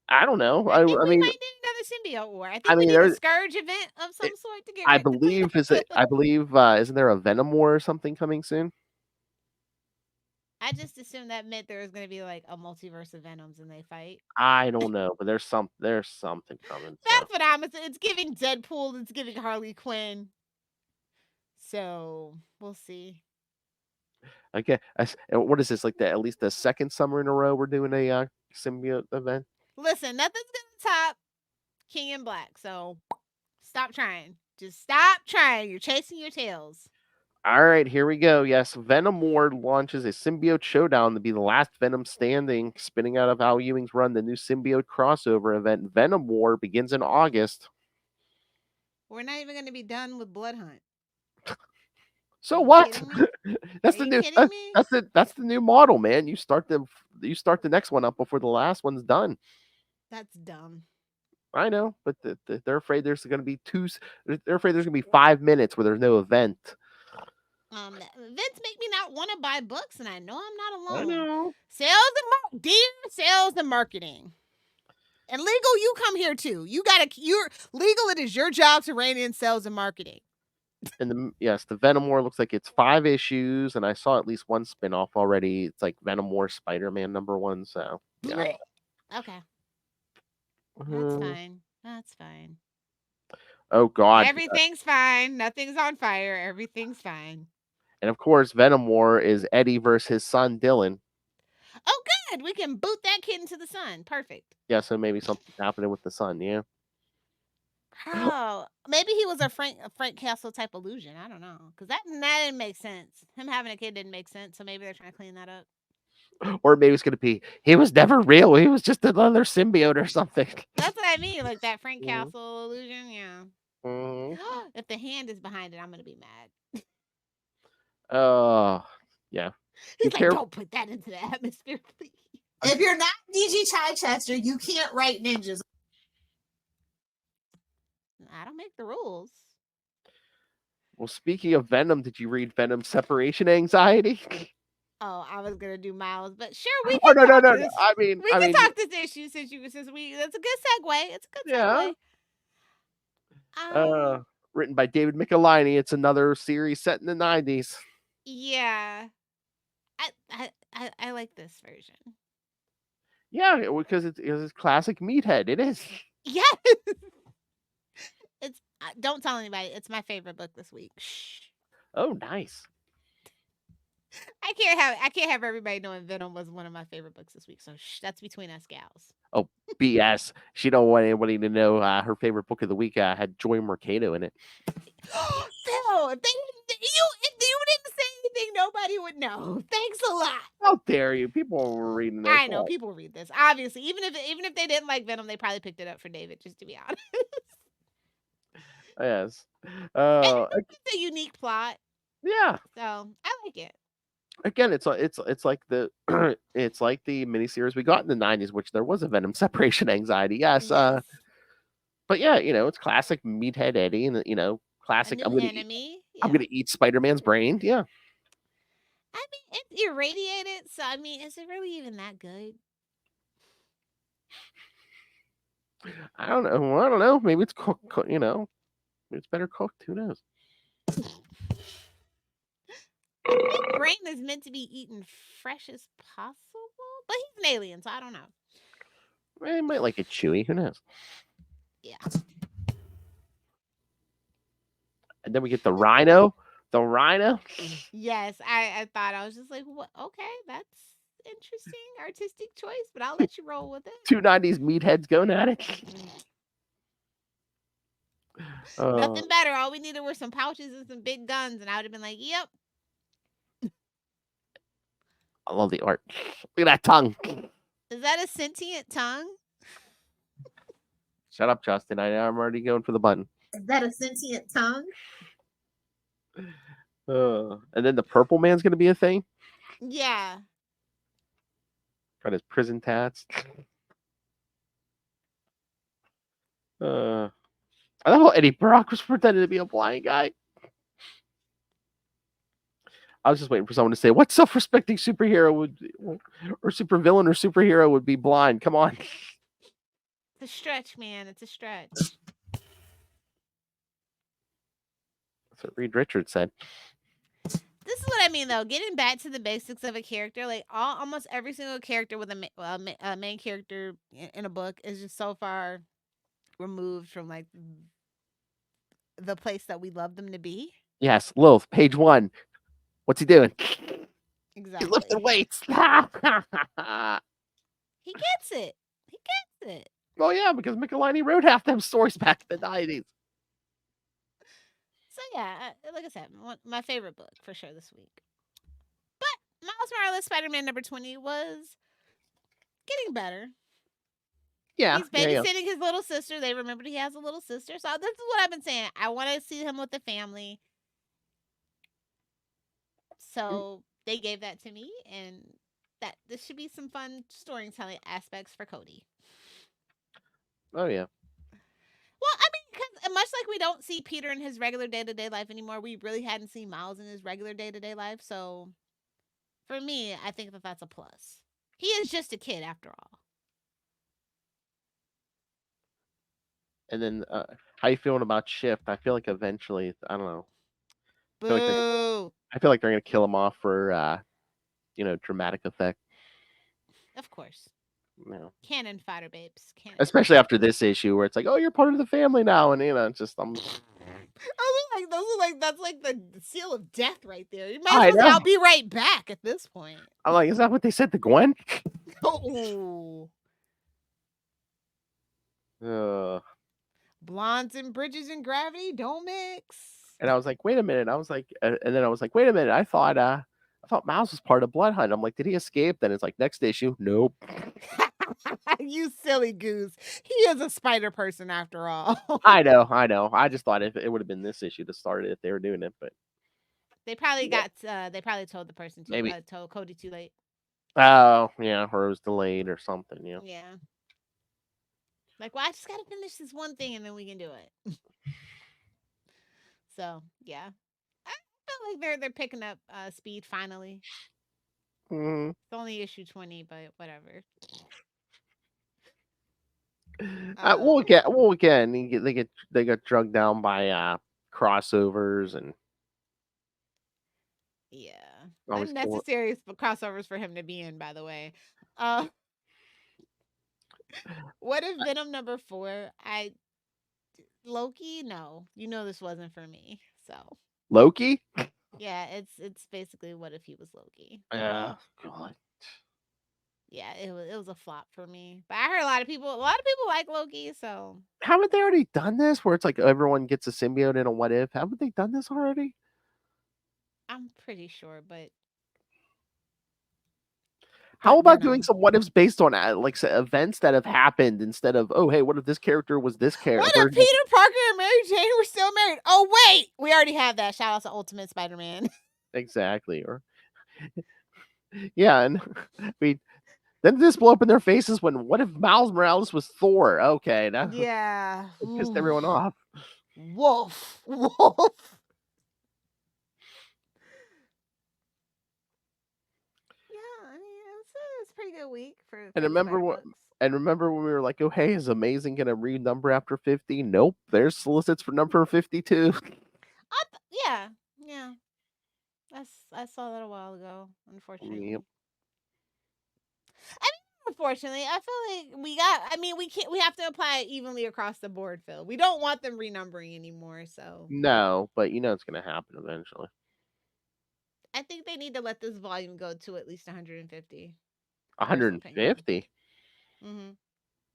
I don't know. I think we might need another symbiote war. I think we need a Scourge event of some sort to get. I believe isn't there a Venom war or something coming soon? I just assumed that meant there was going to be like a multiverse of Venoms and they fight. I don't know, but there's something coming. That's what I'm. It's giving Deadpool. It's giving Harley Quinn. So we'll see. Okay, what is this like? At least the second summer in a row we're doing a symbiote event. Listen, nothing's gonna top King in Black. So stop trying. Just stop trying. You're chasing your tails. All right, here we go. Yes, Venom War launches a symbiote showdown to be the last Venom standing, spinning out of Al Ewing's run. The new symbiote crossover event, Venom War, begins in August. We're not even going to be done with Blood Hunt. So what? That's the new. That's the new model, man. You start the next one up before the last one's done. That's dumb. I know, but they're afraid there's going to be They're afraid there's going to be 5 minutes where there's no event. Events make me not want to buy books, and I know I'm not alone. I know. Sales and marketing. And legal, you come here too. You're legal. It is your job to rein in sales and marketing. And the Venom War looks like it's 5 issues, and I saw at least one spinoff already. It's like Venom War Spider-Man #1. So yeah. Okay. That's fine. That's fine. Oh God. Everything's fine. Nothing's on fire. Everything's fine. And of course, Venom War is Eddie versus his son Dylan. Oh, good. We can boot that kid into the sun. Perfect. Yeah, so maybe something's happening with the son. Yeah. Oh, maybe he was a Frank Castle type illusion. I don't know, because that didn't make sense. Him having a kid didn't make sense. So maybe they're trying to clean that up. Or maybe it's going to be he was never real. He was just another symbiote or something. That's what I mean, like that Frank Castle illusion. Yeah. Mm-hmm. If the hand is behind it, I'm gonna be mad. Yeah. He's like, don't put that into the atmosphere, please. If you're not DG Chichester, you can't write ninjas. I don't make the rules. Well, speaking of Venom, did you read Venom Separation Anxiety? Oh, I was gonna do Miles, but sure we can. Oh no. We can talk this issue since we. That's a good segue. It's a good segue. Written by David Michelinie. It's another series set in the 90s. Yeah, I like this version. Yeah, because it's classic meathead. It is. Yes. It's don't tell anybody. It's my favorite book this week. Shh. Oh, nice. I can't have everybody knowing Venom was one of my favorite books this week. So that's between us gals. Oh, BS. She don't want anybody to know her favorite book of the week had Joy Mercado in it. Phil, if you didn't say anything, nobody would know. Thanks a lot. How dare you? People were reading this. I know people read this. Obviously, even if they didn't like Venom, they probably picked it up for David. Just to be honest. Yes. It's a unique plot. Yeah. So I like it. Again, it's like the it's like the miniseries we got in the 90s, which there was a Venom Separation Anxiety. Yes. But yeah, it's classic meathead Eddie, and classic. I'm gonna eat Spider-Man's brain. Yeah. I mean, it's irradiated, so I mean, is it really even that good? I don't know. I don't know. Maybe it's cooked. You know, maybe it's better cooked. Who knows? I think brain is meant to be eaten fresh as possible, but he's an alien, so I don't know. They might like it chewy. Who knows? Yeah. And then we get the rhino. The rhino. Yes, I thought, I was just like, what? Okay, that's interesting artistic choice, but I'll let you roll with it. 2 90s meatheads going at it. Nothing better. All we needed were some pouches and some big guns, and I would have been like, yep. I love the art. Look at that tongue. Is that a sentient tongue? Shut up, Justin. I'm already going for the button. Is that a sentient tongue? And then the purple man's going to be a thing. Yeah. Got his prison tats. I thought Eddie Brock was pretending to be a blind guy. I was just waiting for someone to say, what self-respecting superhero would, or supervillain or superhero would be blind? Come on. It's a stretch, man. It's a stretch. That's what Reed Richards said. This is what I mean, though. Getting back to the basics of a character, like almost every single character with a main character in a book is just so far removed from like the place that we love them to be. Yes, Lilith, page 1. What's he doing? Exactly. He's lifting weights. He gets it. He gets it. Oh yeah, because Michelini wrote half them stories back in the 90s. So yeah, like I said, my favorite book for sure this week. But Miles Morales Spider-Man number 20 was getting better. Yeah, he's babysitting his little sister. They remembered he has a little sister. So this is what I've been saying. I want to see him with the family. So they gave that to me, and that this should be some fun storytelling aspects for Cody. Oh yeah. Well, I mean, because much like we don't see Peter in his regular day-to-day life anymore, we really hadn't seen Miles in his regular day-to-day life. So for me, I think that that's a plus. He is just a kid after all. And then, how you feeling about Shift? I feel like eventually, I don't know. Boo! I feel like they're gonna kill him off for, dramatic effect. Of course. No. Cannon fodder, babes. Cannon. Especially after this issue where it's like, oh, you're part of the family now, and just those are like that's like the seal of death right there. You might I as well say, know. I'll be right back at this point. I'm like, is that what they said to Gwen? Oh. Blondes and bridges and gravity don't mix. And I was like, wait a minute. I was like, and then I was like, wait a minute. I thought Miles was part of Blood Hunt. I'm like, did he escape? Then it's like, next issue, nope. You silly goose. He is a spider person after all. I know. I just thought it would have been this issue to start it if they were doing it, but they probably they probably told the person to maybe told Cody too late. Oh yeah, or it was delayed or something. Yeah. Like, well, I just gotta finish this one thing and then we can do it. So yeah, I feel like they're picking up speed finally. Mm-hmm. It's only issue 20, but whatever. Well, again, they get drugged down by crossovers and unnecessary crossovers for him to be in. By the way, what if Venom number 4? Loki? No, this wasn't for me. So Loki. Yeah, it's basically what if he was Loki. Yeah, God. Yeah, it was a flop for me. But I heard a lot of people like Loki, so Haven't they already done this where it's like everyone gets a symbiote in a what if? Haven't they done this already? I'm pretty sure, but how about doing some what ifs based on like events that have happened instead of, oh hey, what if this character was this character? What if Peter Parker and Mary Jane were still married? Oh wait, we already have that. Shout out to Ultimate Spider-Man. Exactly. Or yeah, and then this blow up in their faces when what if Miles Morales was Thor? Okay, now yeah, it pissed everyone off. Wolf. week for. And the remember Spider what? Books. And remember when we were like, "Oh, hey, is Amazing gonna renumber after 50?" Nope, there's solicits for number 52. Yeah. I saw that a while ago. Unfortunately. Yep. Unfortunately, I feel like we got. I mean, we can't. We have to apply it evenly across the board, Phil. We don't want them renumbering anymore. So No, but you know it's gonna happen eventually. I think they need to let this volume go to at least 150. 150. Mm-hmm.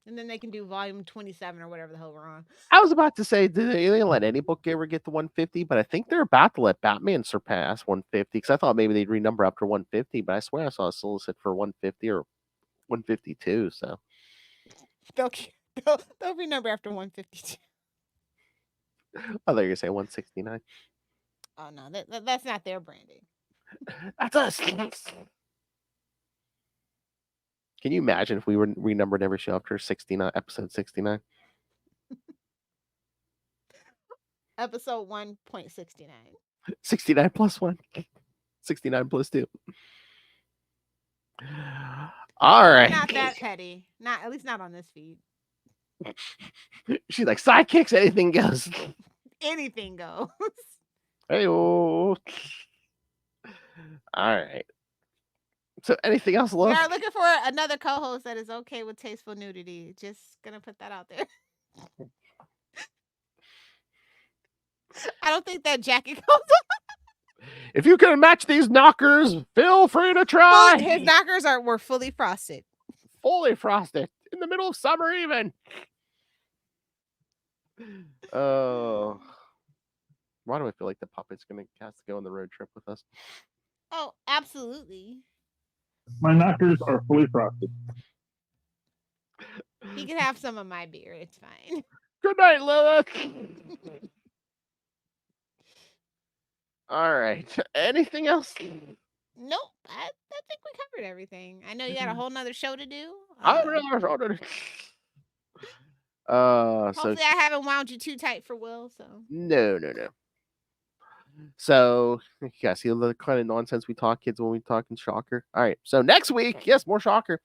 And then they can do volume 27 or whatever the hell we're on. I was about to say, did they let any book ever get to 150? But I think they're about to let Batman surpass 150 because I thought maybe they'd renumber up to 150, but I swear I saw a solicit for 150 or 152. So They'll renumber after 152. I thought you were gonna say 169. Oh no, that's not their branding. That's us. Can you imagine if we were renumbered every show after 69, episode 69? Episode 1.69. 69 plus 1. 69 plus 2. All right. Not that petty. Not at least not on this feed. She's like, sidekicks, anything goes. Anything goes. Hey, all right. So, anything else, We love? are looking for another co-host that is okay with tasteful nudity. Just gonna put that out there. I don't think that jacket goes on. If you can match these knockers, feel free to try. His knockers were fully frosted. Fully frosted. In the middle of summer, even. Oh. Why do I feel like the puppet's going to have to go on the road trip with us? Oh, absolutely. My knockers are fully frosted. He can have some of my beer. It's fine. Good night, Lilith. All right. Anything else? Nope. I think we covered everything. I know you got a whole nother show to do. Hopefully I haven't wound you too tight for Will. So No. So you guys see the kind of nonsense we talk, kids, when we talk in Shocker. All right. So next week, yes, more Shocker.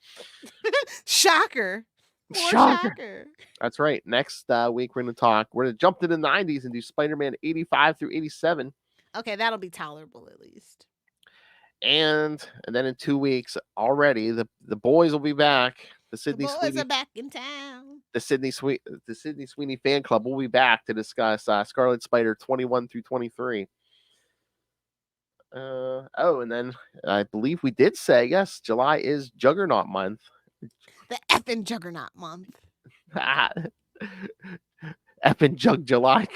Shocker. More Shocker. That's right. Next week we're going to jump to the 90s and do Spider-Man 85 through 87. Okay, that'll be tolerable at least. And then in 2 weeks already, the boys will be back. The boys are back in town. The Sydney Sweeney fan club will be back to discuss Scarlet Spider 21 through 23. And then I believe we did say, yes, July is Juggernaut month. The effing Juggernaut month. Effing Jug July.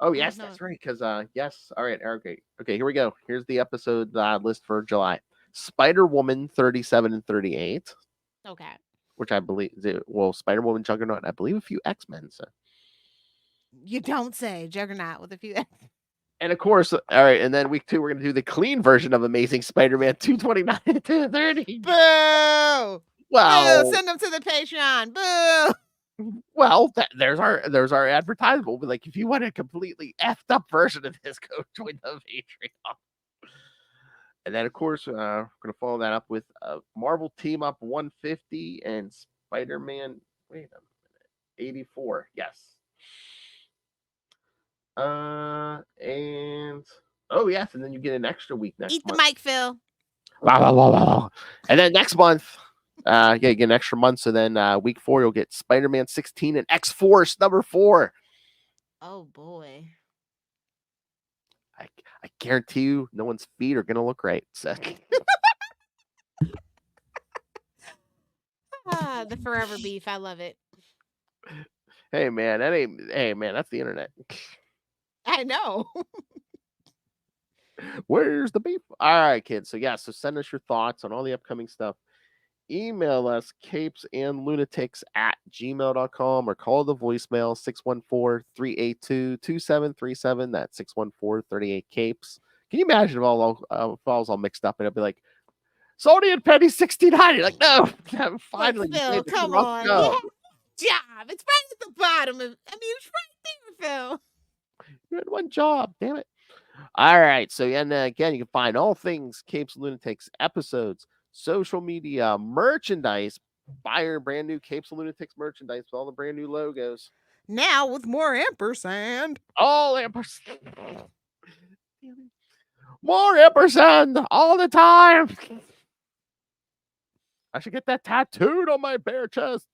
Oh, yes, that's right. Because, yes. All right, Eric. Okay, here we go. Here's the episode list for July. Spider-Woman 37 and 38. Okay. Which I believe, Spider-Woman, Juggernaut, I believe a few X-Men. So. You don't say. Juggernaut with a few X-Men. And of course, all right, and then week 2, we're going to do the clean version of Amazing Spider-Man 229 and 230. Boo! Well, boo! Send them to the Patreon. Boo! Well, there's our advertisement. We'll be like, if you want a completely effed up version of this, go join the Patreon. And then, of course, we're going to follow that up with Marvel Team Up 150 and Spider-Man, 84. Yes. And yes, and then you get an extra week next month. Eat the mic, Phil. And then next month, you get an extra month. So then week 4, you'll get Spider-Man 16 and X-Force number 4. Oh boy. I guarantee you, no one's feet are gonna look right. So. The forever beef. I love it. Hey man, that's the internet. I know. Where's the beef? All right, kids. So send us your thoughts on all the upcoming stuff. Email us CapesandLunatics@gmail.com or call the voicemail 614-382-2737. That's 614-38-CAPES. Can you imagine if I was all mixed up and it'd be like, Sony and Penny 69? You're like, no, finally. Like, Phil, come on. Yeah, job. It's right at the bottom. It's right there, Phil. You had one job. Damn it. All right. So, and again, you can find all things Capes and Lunatics episodes, social media, merchandise. Buy your brand new Capes and Lunatics merchandise with all the brand new logos. Now with more ampersand. All ampersand. More ampersand all the time. I should get that tattooed on my bare chest.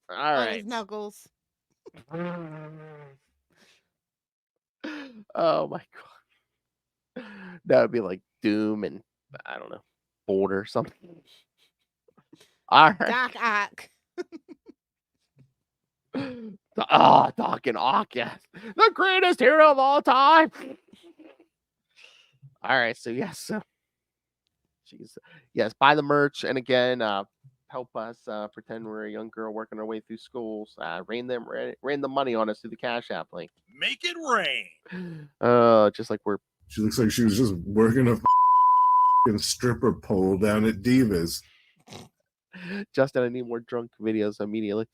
All On right. his knuckles. Oh my god. That would be like Doom and I don't know, Boulder or something. All right. Doc Ock. Doc and Ock, yes. The greatest hero of all time. All right, so yes. Yes, buy the merch. And again, help us pretend we're a young girl working our way through schools. Rain the money on us through the Cash App link. Make it rain. Just like we're She looks like she was just working a stripper pole down at Divas. Justin, I need more drunk videos immediately.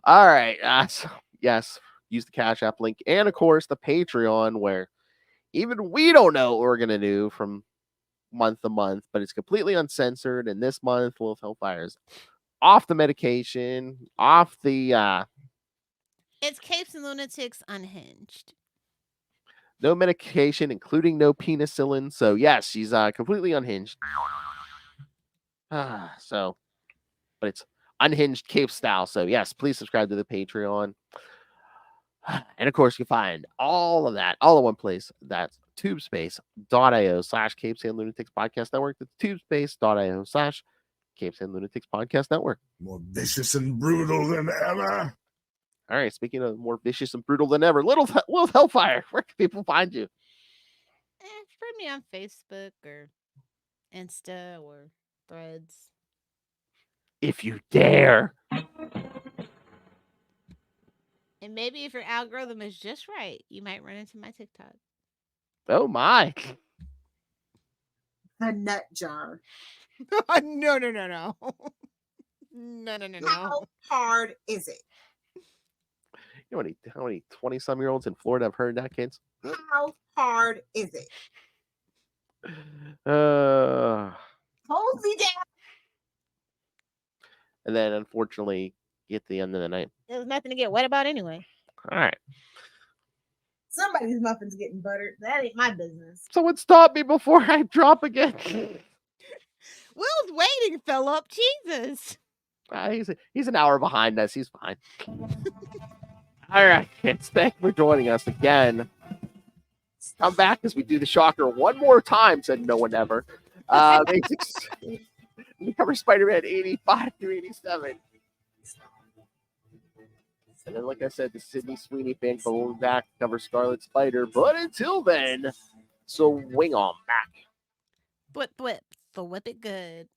All right. So, yes, use the Cash App link. And of course, the Patreon, where even we don't know what we're going to do from month to month, but it's completely uncensored. And this month, Lilith Hellfire's off the medication, off the. It's Capes and Lunatics Unhinged. No medication, including no penicillin. So, yes, she's completely unhinged. So. But it's unhinged Cape style. So, yes, please subscribe to the Patreon. And, of course, you find all of that all in one place. That's tubespace.io/Capes and Lunatics Podcast Network. That's tubespace.io/Capes and Lunatics Podcast Network. More vicious and brutal than ever. All right, speaking of more vicious and brutal than ever, Little Hellfire, where can people find you? Find me on Facebook or Insta or Threads. If you dare. And maybe if your algorithm is just right, you might run into my TikTok. Oh, my. A nut jar. No. No. How hard is it? You know how many 20-some-year-olds in Florida have heard that, kids? How hard is it? Hold me down. And then, unfortunately, get to the end of the night. There's nothing to get wet about anyway. All right. Somebody's muffin's getting buttered. That ain't my business. Someone stop me before I drop again. Will's waiting, Philip. Jesus. He's an hour behind us. He's fine. All right, kids. Thank you for joining us again. Come back as we do the Shocker one more time, said no one ever. We cover Spider-Man 85 through 87. And then, like I said, the Sydney Sweeney fan will be back to cover Scarlet Spider. But until then, swing on back. Blip, so whip it good.